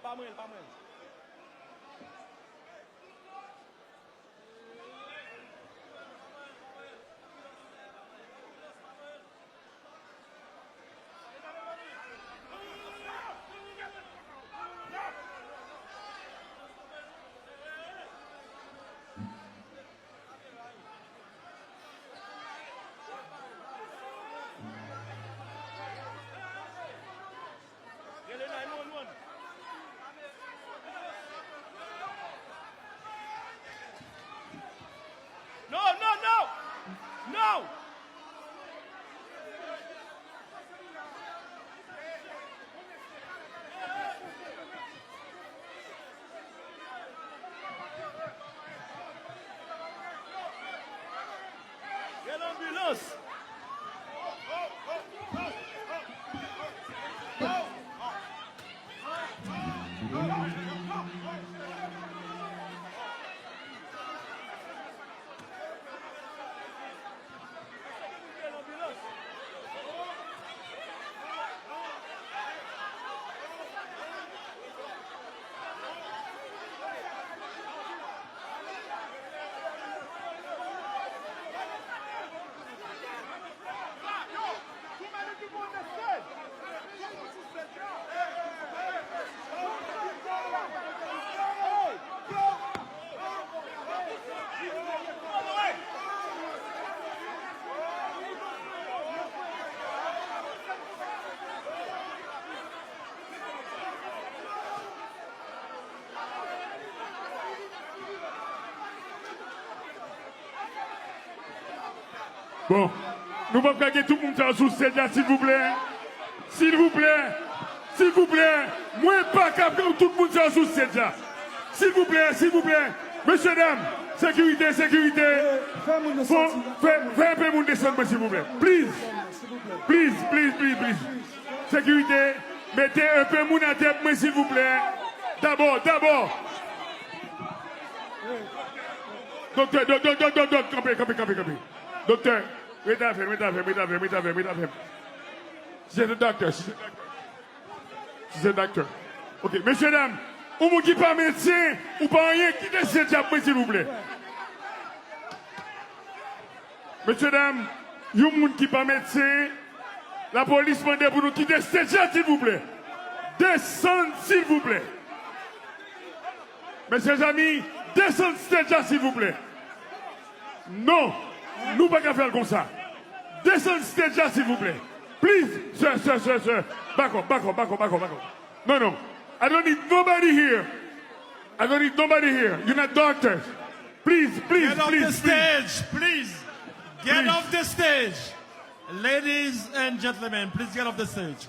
pas moi. No! Get l'ambulance! Bon, nous allons faire tout le monde sous celle-là, s'il vous plaît. S'il vous plaît. S'il vous plaît. Moi, pas capable tout le monde sous celle-là. S'il vous plaît. Messieurs, dames, sécurité. Fais un peu mon descendre, s'il vous plaît. Please. Sécurité, mettez un peu mon à tête, s'il vous plaît. D'abord. Docteur, campez. Docteur, mettez affaire. C'est le docteur. Ok, messieurs, dames, ou qui pas médecin, ou pas rien, qui décide de faire, s'il vous plaît. Messieurs, dames, you moun qui pas médecin, la police demande pour nous quitter cette s'il vous plaît. Descendez, s'il vous plaît. Messieurs amis, descendez cette s'il vous plaît. Non, nous ne pouvons pas faire comme ça. Descendez cette s'il vous plaît. Please, sir. Back up. No. I don't need nobody here. You're not doctors. Please. Get off the stage, please. Get off the stage. Ladies and gentlemen, please get off the stage.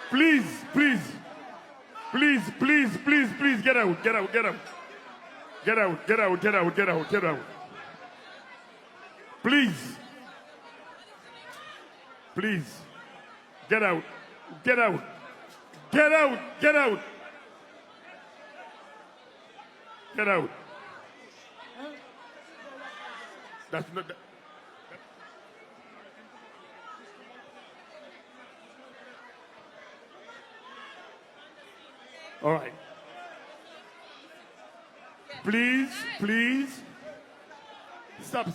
Please, get out. Please, get out. That's not. All right. Please. Stop.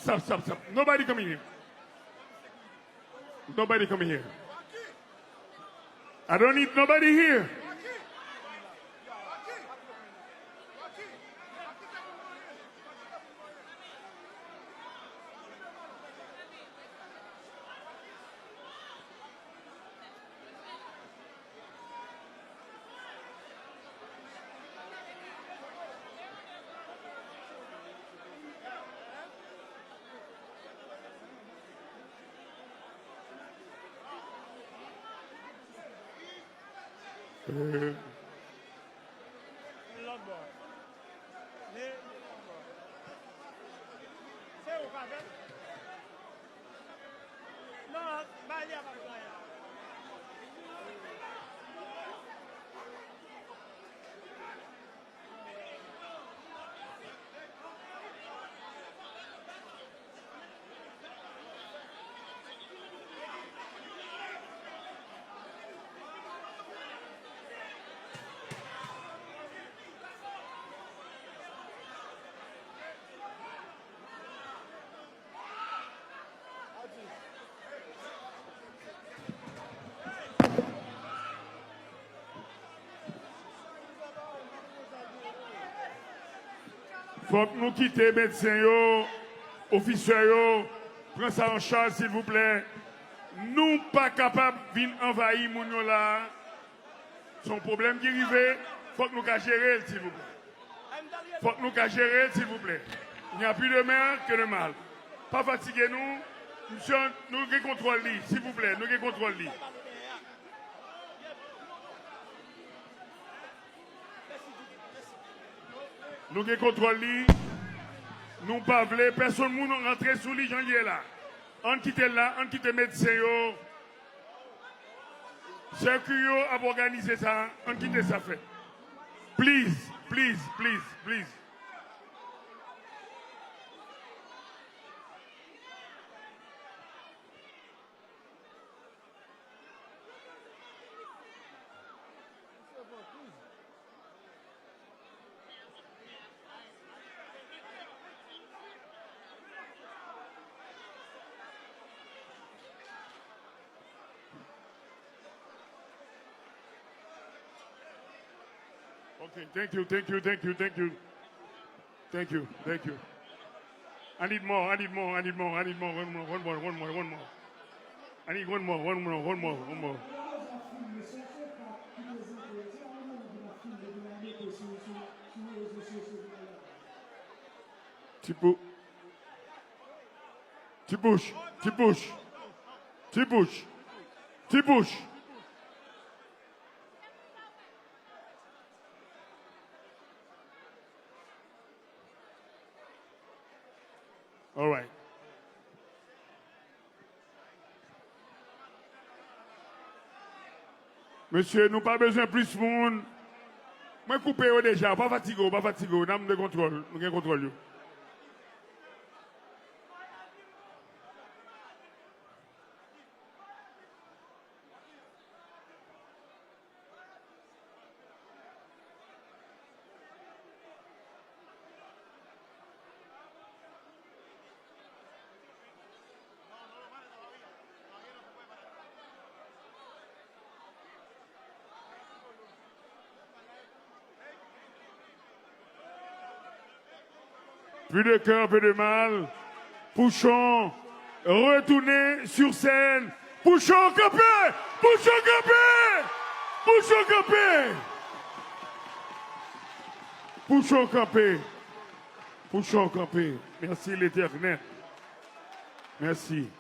Nobody coming here. I don't need nobody here. Faut que nous quittions médecins, officiers, prenez ça en charge s'il vous plaît. Nous pas capables de venir envahir moun yo là. Son problème qui arrive, faut que nous gérer s'il vous plaît. Faut que nous gérer s'il vous plaît. Il n'y a plus de mal que de mal. Pas fatiguez nous. Monsieur, nous avons contrôle, s'il vous plaît, nous avons contrôle. Nous avons contrôle. Nous ne pas voulu, personne ne peut rentrer sous les gens là. On quitte là, on quitte les médecins. Ceux qui ont organisé ça, on quitte ça fait. Please, please, please, please. Okay, thank you. I need more. One more. I need one more. Petit bouche. All right. Monsieur, nous pas besoin de plus de monde. Moi, coupé déjà, pas fatigué. Nous avons de contrôle. Nous avons contrôle. Plus de cœur, peu de mal. Pouchon, retournez sur scène. Pouchon campé. Merci l'Éternel. Merci.